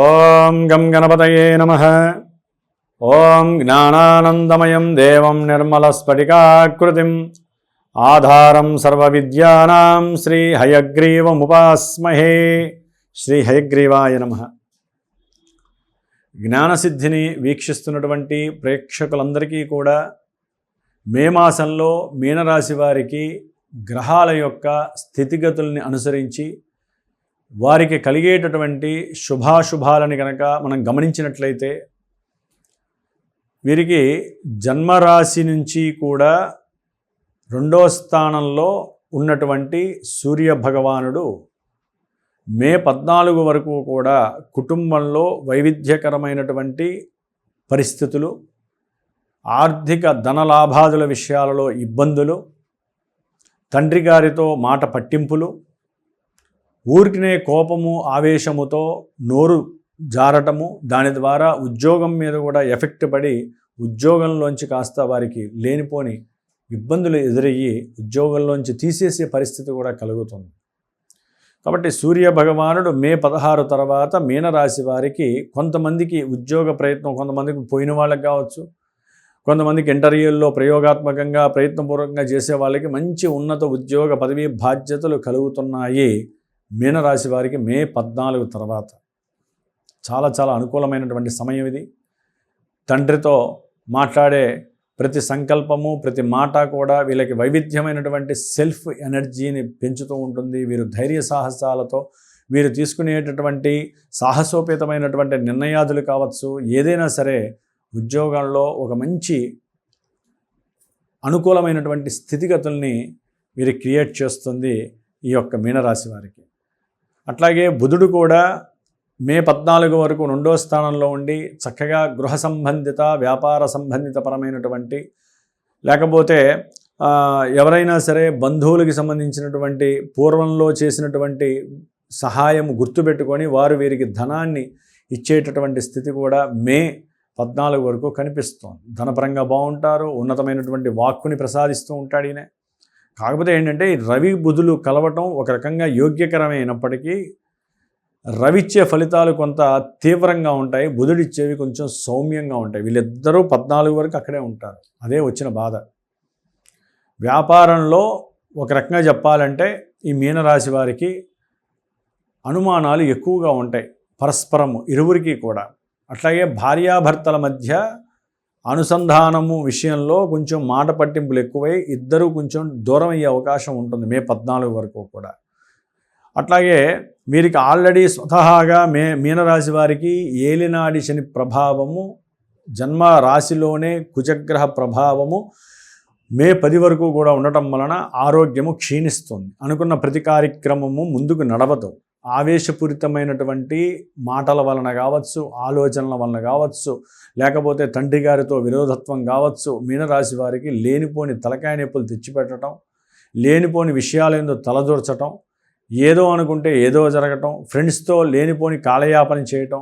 ఓం గం గణపతయే నమః. ఓం జ్ఞానానందమయం దేవం నిర్మలస్ఫటికాకృతిం ఆధారం సర్వవిద్యానాం శ్రీ హయగ్రీవముపాస్మహే. శ్రీ హయగ్రీవాయ నమః. జ్ఞానసిద్ధిని వీక్షిస్తున్నటువంటి ప్రేక్షకులందరికీ కూడా మే మాసంలో మీనరాశి వారికి గ్రహాల యొక్క స్థితిగతుల్ని అనుసరించి వారికి కలిగేటటువంటి శుభాశుభాలని కనుక మనం గమనించినట్లయితే వీరికి జన్మరాశి నుంచి కూడా 2వ స్థానంలో ఉన్నటువంటి సూర్య భగవానుడు మే 14 వరకు కూడా కుటుంబంలో వైవిధ్యకరమైనటువంటి పరిస్థితులు, ఆర్థిక ధనలాభాదుల విషయాలలో ఇబ్బందులు, తండ్రి గారితో మాట పట్టింపులు, ఊరికినే కోపము ఆవేశముతో నోరు జారటము, దాని ద్వారా ఉద్యోగం మీద కూడా ఎఫెక్ట్ పడి ఉద్యోగంలోంచి కాస్త వారికి లేనిపోని ఇబ్బందులు ఎదురయ్యి ఉద్యోగంలోంచి తీసేసే పరిస్థితి కూడా కలుగుతుంది. కాబట్టి సూర్య భగవానుడు మే 16 తర్వాత మీనరాశి వారికి కొంతమందికి ఉద్యోగ ప్రయత్నం, కొంతమందికి పోయిన వాళ్ళకి కావచ్చు, కొంతమందికి ఇంటర్వ్యూల్లో ప్రయోగాత్మకంగా ప్రయత్నపూర్వకంగా చేసే వాళ్ళకి మంచి ఉన్నత ఉద్యోగ పదవీ బాధ్యతలు కలుగుతున్నాయి. మీనరాశి వారికి మే 14 తర్వాత చాలా చాలా అనుకూలమైనటువంటి సమయం ఇది. తండ్రితో మాట్లాడే ప్రతి సంకల్పము, ప్రతి మాట కూడా వీళ్ళకి వైవిధ్యమైనటువంటి సెల్ఫ్ ఎనర్జీని పెంచుతూ ఉంటుంది. వీరు ధైర్య సాహసాలతో వీరు తీసుకునేటటువంటి సాహసోపేతమైనటువంటి నిర్ణయాదులు కావచ్చు, ఏదైనా సరే ఉద్యోగాల్లో ఒక మంచి అనుకూలమైనటువంటి స్థితిగతుల్ని వీరు క్రియేట్ చేస్తుంది ఈ యొక్క మీనరాశి వారికి. అట్లాగే బుధుడు కూడా మే 14 వరకు 2వ స్థానంలో ఉండి చక్కగా గృహ సంబంధిత, వ్యాపార సంబంధిత పరమైనటువంటి, లేకపోతే ఎవరైనా సరే బంధువులకి సంబంధించినటువంటి పూర్వంలో చేసినటువంటి సహాయం గుర్తుపెట్టుకొని వారు వీరికి ధనాన్ని ఇచ్చేటటువంటి స్థితి కూడా మే 14 వరకు కనిపిస్తోంది. ధనపరంగా బాగుంటారు, ఉన్నతమైనటువంటి వాక్కుని ప్రసాదిస్తూ ఉంటాడు ఈయన. కాకపోతే ఏంటంటే రవి బుధులు కలవటం ఒక రకంగా యోగ్యకరమైనప్పటికీ రవిచ్చే ఫలితాలు కొంత తీవ్రంగా ఉంటాయి, బుధుడిచ్చేవి కొంచెం సౌమ్యంగా ఉంటాయి. వీళ్ళిద్దరూ 14 వరకు అక్కడే ఉంటారు. అదే వచ్చిన బాధ. వ్యాపారంలో ఒక రకంగా చెప్పాలంటే ఈ మీనరాశి వారికి అనుమానాలు ఎక్కువగా ఉంటాయి పరస్పరము ఇరువురికి కూడా. అట్లాగే భార్యాభర్తల మధ్య అనుసంధానము విషయంలో కొంచెం మాట పట్టింపులు ఎక్కువై ఇద్దరూ కొంచెం దూరం అయ్యే అవకాశం ఉంటుంది మే 14 వరకు కూడా. అట్లాగే వీరికి ఆల్రెడీ స్వతహాగా మీనరాశి వారికి ఏలినాడి శని ప్రభావము, జన్మ రాశిలోనే కుజగ్రహ ప్రభావము మే 10 వరకు కూడా ఉండటం వలన ఆరోగ్యము క్షీణిస్తుంది. అనుకున్న ప్రతి కార్యక్రమము ముందుకు నడవదు. ఆవేశపూరితమైనటువంటి మాటల వలన కావచ్చు, ఆలోచనల వలన కావచ్చు, లేకపోతే తండ్రి గారితో విరోధత్వం కావచ్చు, మీనరాశి వారికి లేనిపోని తలకాయ నొప్పులు తెచ్చిపెట్టడం, లేనిపోని విషయాలేందో తలదూర్చటం, ఏదో అనుకుంటే ఏదో జరగటం, ఫ్రెండ్స్తో లేనిపోని కాలయాపన చేయటం,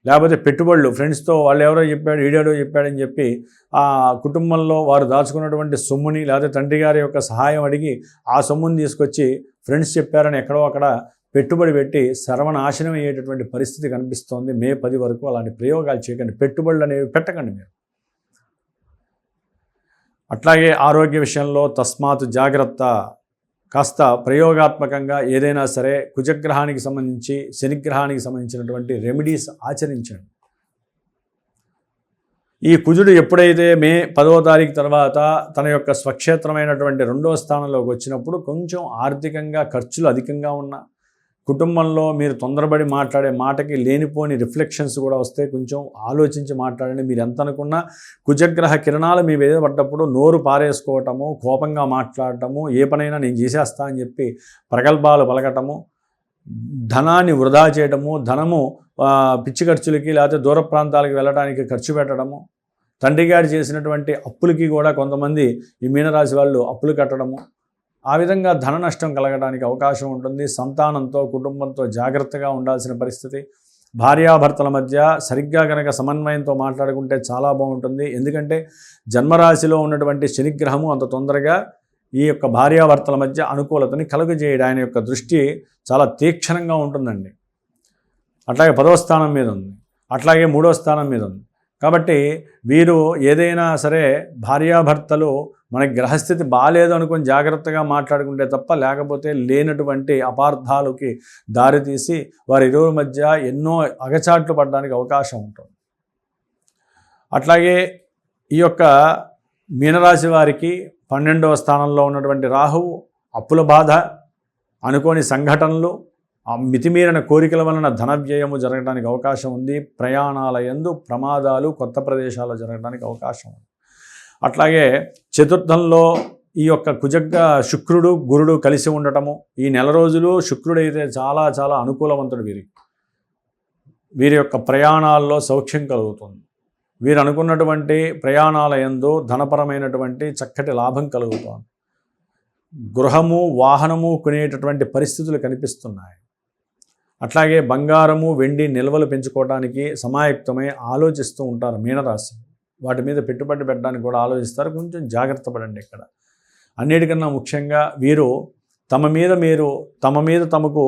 లేకపోతే పెట్టుబడులు ఫ్రెండ్స్తో వాళ్ళు ఎవరో చెప్పాడు వీడేడో చెప్పాడని చెప్పి ఆ కుటుంబంలో వారు దాచుకున్నటువంటి సొమ్ముని లేకపోతే తండ్రి గారి యొక్క సహాయం అడిగి ఆ సొమ్ముని తీసుకొచ్చి ఫ్రెండ్స్ చెప్పారని ఎక్కడో అక్కడ పెట్టుబడి పెట్టి సర్వనాశనం అయ్యేటటువంటి పరిస్థితి కనిపిస్తోంది. మే 10 వరకు అలాంటి ప్రయోగాలు చేయకండి, పెట్టుబడులు అనేవి పెట్టకండి మీరు. అట్లాగే ఆరోగ్య విషయంలో తస్మాత్ జాగ్రత్త. కాస్త ప్రయోగాత్మకంగా ఏదైనా సరే కుజగ్రహానికి సంబంధించి, శనిగ్రహానికి సంబంధించినటువంటి రెమెడీస్ ఆచరించండి. ఈ కుజుడు ఎప్పుడైతే మే 10వ తారీఖు తర్వాత తన యొక్క స్వక్షేత్రమైనటువంటి 2వ స్థానంలోకి వచ్చినప్పుడు కొంచెం ఆర్థికంగా ఖర్చులు అధికంగా ఉన్న కుటుంబంలో మీరు తొందరపడి మాట్లాడే మాటకి లేనిపోని రిఫ్లెక్షన్స్ కూడా వస్తే కొంచెం ఆలోచించి మాట్లాడండి. మీరు ఎంత అనుకున్నా కుజగ్రహ కిరణాలు మీ మీద పడ్డప్పుడు నోరు పారేసుకోవటము, కోపంగా మాట్లాడటము, ఏ పనైనా నేను చేసేస్తా అని చెప్పి ప్రగల్భాలు పలకటము, ధనాన్ని వృధా చేయటము, ధనము పిచ్చి ఖర్చులకి లేకపోతే దూర ప్రాంతాలకు వెళ్ళడానికి ఖర్చు పెట్టడము, తండ్రి గారు చేసినటువంటి అప్పులకి కూడా కొంతమంది ఈ మీనరాశి వాళ్ళు అప్పులు కట్టడము, ఆ విధంగా ధన నష్టం కలగడానికి అవకాశం ఉంటుంది. సంతానంతో, కుటుంబంతో జాగ్రత్తగా ఉండాల్సిన పరిస్థితి. భార్యాభర్తల మధ్య సరిగ్గా కనుక సమన్వయంతో మాట్లాడుకుంటే చాలా బాగుంటుంది. ఎందుకంటే జన్మరాశిలో ఉన్నటువంటి శనిగ్రహము అంత తొందరగా ఈ యొక్క భార్యాభర్తల మధ్య అనుకూలతని కలుగజేయడం, ఆయన యొక్క దృష్టి చాలా తీక్షణంగా ఉంటుందండి. అట్లాగే 10వ స్థానం మీద ఉంది, అట్లాగే 3వ స్థానం మీద ఉంది. కాబట్టి వీరు ఏదైనా సరే భార్యాభర్తలు మనకి గ్రహస్థితి బాగాలేదు అనుకుని జాగ్రత్తగా మాట్లాడుకుంటే తప్ప, లేకపోతే లేనటువంటి అపార్థాలకి దారితీసి వారి ఇరువురి మధ్య ఎన్నో అగచాట్లు పడడానికి అవకాశం ఉంటుంది. అట్లాగే ఈ యొక్క మీనరాశి వారికి 12వ స్థానంలో ఉన్నటువంటి రాహువు అప్పుల బాధ, అనుకోని సంఘటనలు, మితిమీరిన కోరికల వలన ధన వ్యయము జరగడానికి అవకాశం ఉంది. ప్రయాణాల యందు ప్రమాదాలు కొత్త ప్రదేశాల్లో జరగడానికి అవకాశం ఉంది. అట్లాగే చతుర్థంలో ఈ యొక్క కుజగ్గ శుక్రుడు గురుడు కలిసి ఉండటము, ఈ నెల రోజులు శుక్రుడైతే చాలా చాలా అనుకూలవంతుడు. వీరి యొక్క ప్రయాణాల్లో సౌఖ్యం కలుగుతుంది. వీరు అనుకున్నటువంటి ప్రయాణాల యందు ధనపరమైనటువంటి చక్కటి లాభం కలుగుతుంది. గృహము వాహనము కొనేటటువంటి పరిస్థితులు కనిపిస్తున్నాయి. అట్లాగే బంగారము వెండి నిల్వలు పెంచుకోవడానికి సమాయుక్తమై ఆలోచిస్తూ ఉంటారు మీనరాశి. వాటి మీద పెట్టుబడి పెట్టడానికి కూడా ఆలోచిస్తారు. కొంచెం జాగ్రత్త పడండి ఇక్కడ. అన్నిటికన్నా ముఖ్యంగా వీరు తమ మీద తమకు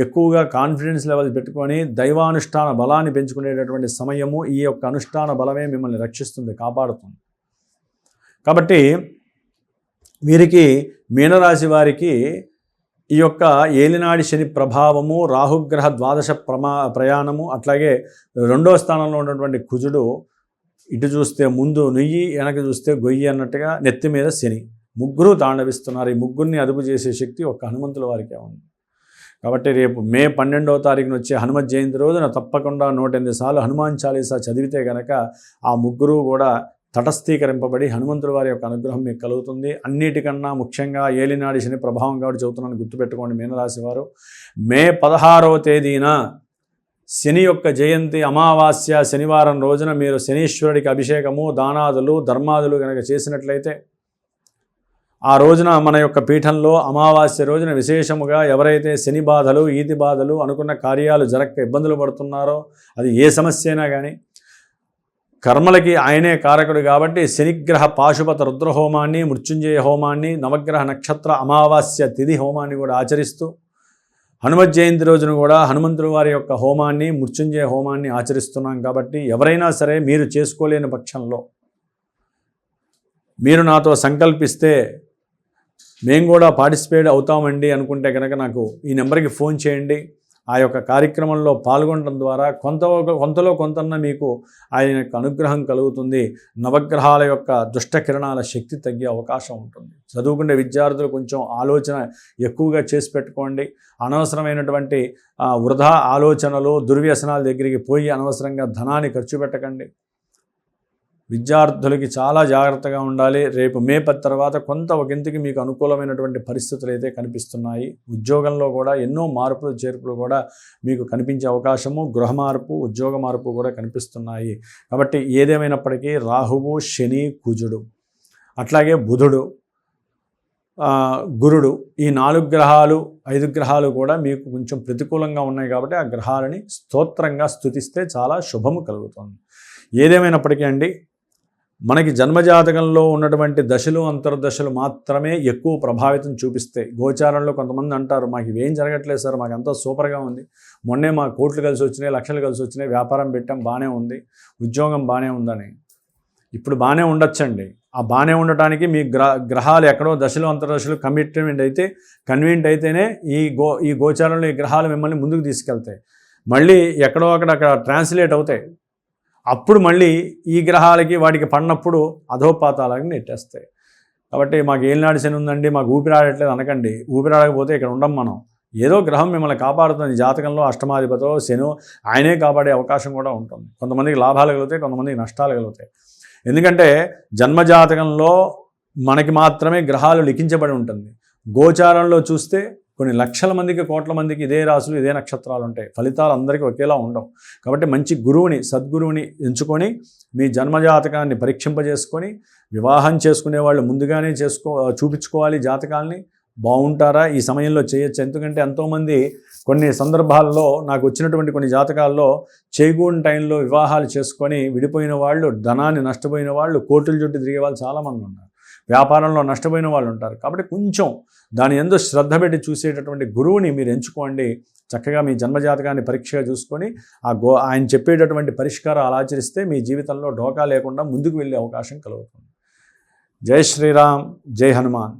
ఎక్కువగా కాన్ఫిడెన్స్ లెవెల్ పెట్టుకొని దైవానుష్ఠాన బలాన్ని పెంచుకునేటటువంటి సమయము, ఈ యొక్క అనుష్ఠాన బలమే మిమ్మల్ని రక్షిస్తుంది, కాపాడుతుంది. కాబట్టి వీరికి మీనరాశి వారికి ఈ యొక్క ఏలినాడి శని ప్రభావము, రాహుగ్రహ ద్వాదశ ప్రయాణము, అట్లాగే 2వ స్థానంలో ఉన్నటువంటి కుజుడు ఇటు చూస్తే ముందు నుయ్యి, వెనక చూస్తే గొయ్యి అన్నట్టుగా నెత్తి మీద శని, ముగ్గురు తాండవిస్తున్నారు. ఈ ముగ్గురిని అదుపు చేసే శక్తి ఒక్క హనుమంతుల వారికే ఉంది. కాబట్టి రేపు మే 12వ తారీఖున వచ్చే హనుమత్ జయంతి రోజున తప్పకుండా 108 సార్లు హనుమాన్ చాలీసా చదివితే కనుక ఆ ముగ్గురు కూడా తటస్థీకరింపబడి హనుమంతుల వారి యొక్క అనుగ్రహం మీకు కలుగుతుంది. అన్నిటికన్నా ముఖ్యంగా ఏలినాడి శని ప్రభావం కాబట్టి చెబుతున్నాను, గుర్తుపెట్టుకోండి మీనరాశి వారు. మే 16వ తేదీన శని యొక్క జయంతి అమావాస్య శనివారం రోజున మీరు శనీశ్వరుడికి అభిషేకము, దానాదులు, ధర్మాదులు కనుక చేసినట్లయితే ఆ రోజున మన యొక్క పీఠంలో అమావాస్య రోజున విశేషముగా ఎవరైతే శని బాధలు, ఈతి బాధలు, అనుకున్న కార్యాలు జరగక ఇబ్బందులు పడుతున్నారో, అది ఏ సమస్య అయినా కానీ కర్మలకి ఆయనే కారకుడు కాబట్టి శనిగ్రహ పాశుపత రుద్రహోమాన్ని, మృత్యుంజయ హోమాన్ని, నవగ్రహ నక్షత్ర అమావాస్య తిథి హోమాన్ని కూడా ఆచరిస్తూ హనుమత్ జయంతి రోజున కూడా హనుమంతుల వారి యొక్క హోమాన్ని, మృత్యుంజయ హోమాన్ని ఆచరిస్తున్నాం. కాబట్టి ఎవరైనా సరే మీరు చేసుకోలేని పక్షంలో మీరు నాతో సంకల్పిస్తే మేము కూడా పార్టిసిపేట్ అవుతామండి అనుకుంటే కనుక నాకు ఈ నెంబర్కి ఫోన్ చేయండి. ఆ యొక్క కార్యక్రమంలో పాల్గొనడం ద్వారా కొంతలో కొంతన్న మీకు ఆయన యొక్క అనుగ్రహం కలుగుతుంది. నవగ్రహాల యొక్క దుష్ట కిరణాల శక్తి తగ్గే అవకాశం ఉంటుంది. చదువుకునే విద్యార్థులు కొంచెం ఆలోచన ఎక్కువగా చేసి పెట్టుకోండి. అనవసరమైనటువంటి వృధా ఆలోచనలు, దుర్వ్యసనాల దగ్గరికి పోయి అనవసరంగా ధనాన్ని ఖర్చు పెట్టకండి. విద్యార్థులకి చాలా జాగ్రత్తగా ఉండాలి. రేపు మే 10 తర్వాత కొంత ఒకంతకి మీకు అనుకూలమైనటువంటి పరిస్థితులు అయితే కనిపిస్తున్నాయి. ఉద్యోగంలో కూడా ఎన్నో మార్పులు చేర్పులు కూడా మీకు కనిపించే అవకాశము, గృహ మార్పు, ఉద్యోగ మార్పు కూడా కనిపిస్తున్నాయి. కాబట్టి ఏదేమైనప్పటికీ రాహువు, శని, కుజుడు, అట్లాగే బుధుడు, గురుడు, ఈ 4 గ్రహాలు 5 గ్రహాలు కూడా మీకు కొంచెం ప్రతికూలంగా ఉన్నాయి. కాబట్టి ఆ గ్రహాలని స్తోత్రంగా స్తుతిస్తే చాలా శుభము కలుగుతుంది. ఏదేమైనప్పటికీ అండి, మనకి జన్మజాతకంలో ఉన్నటువంటి దశలు, అంతర్దశలు మాత్రమే ఎక్కువ ప్రభావితం చూపిస్తాయి. గోచారంలో కొంతమంది అంటారు, మాకు ఇవేం జరగట్లేదు సార్, మాకు అంతా సూపర్గా ఉంది, మొన్నే మా కోట్లు కలిసి వచ్చినాయి, లక్షలు కలిసి వచ్చినాయి, వ్యాపారం పెట్టాం, బాగానే ఉంది, ఉద్యోగం బాగానే ఉందని. ఇప్పుడు బాగానే ఉండొచ్చండి. ఆ బాగానే ఉండటానికి మీ గ్రహాలు ఎక్కడో దశలు, అంతర్దశలు కన్వీనియంట్ అయితేనే ఈ గోచారంలో ఈ గ్రహాలు మిమ్మల్ని ముందుకు తీసుకెళ్తాయి. మళ్ళీ ఎక్కడో అక్కడ ట్రాన్స్లేట్ అవుతాయి. అప్పుడు మళ్ళీ ఈ గ్రహాలకి వాటికి పడినప్పుడు అధోపాతాలకి నెట్టేస్తాయి. కాబట్టి మాకు ఏలినాడు శని ఉందండి, మాకు ఊపిరాడట్లేదు అనకండి. ఊపిరాడకపోతే ఇక్కడ ఉండం మనం. ఏదో గ్రహం మిమ్మల్ని కాపాడుతుంది. జాతకంలో అష్టమాధిపతో శని ఆయనే కాపాడే అవకాశం కూడా ఉంటుంది. కొంతమందికి లాభాలు కలుగుతాయి, కొంతమందికి నష్టాలు కలుగుతాయి. ఎందుకంటే జన్మజాతకంలో మనకి మాత్రమే గ్రహాలు లిఖించబడి ఉంటుంది. గోచారంలో చూస్తే కొన్ని లక్షల మందికి, కోట్ల మందికి ఇదే రాశులు, ఇదే నక్షత్రాలు ఉంటాయి. ఫలితాలు అందరికీ ఒకేలా ఉండవు. కాబట్టి మంచి గురువుని, సద్గురువుని ఎంచుకొని మీ జన్మజాతకాన్ని పరీక్షింపజేసుకొని వివాహం చేసుకునే వాళ్ళు ముందుగానే చూపించుకోవాలి జాతకాలని. బాగుంటారా, ఈ సమయంలో చేయొచ్చు. ఎందుకంటే ఎంతోమంది కొన్ని సందర్భాల్లో నాకు వచ్చినటువంటి కొన్ని జాతకాల్లో చేయకూడని టైంలో వివాహాలు చేసుకొని విడిపోయిన వాళ్ళు, ధనాన్ని నష్టపోయిన వాళ్ళు, కోర్టుల చుట్టూ తిరిగే వాళ్ళు చాలామంది ఉన్నారు. వ్యాపారంలో నష్టపోయిన వాళ్ళు ఉంటారు. కాబట్టి కొంచెం దాని యందు శ్రద్ధ పెట్టి చూసేటటువంటి గురువుని మీరు ఎంచుకోండి. చక్కగా మీ జన్మజాతకాన్ని పరీక్షగా చూసుకొని ఆయన చెప్పేటటువంటి పరిష్కారాలు ఆచరిస్తే మీ జీవితంలో ఢోకా లేకుండా ముందుకు వెళ్ళే అవకాశం కలుగుతుంది. జై శ్రీరామ్, జై హనుమాన్.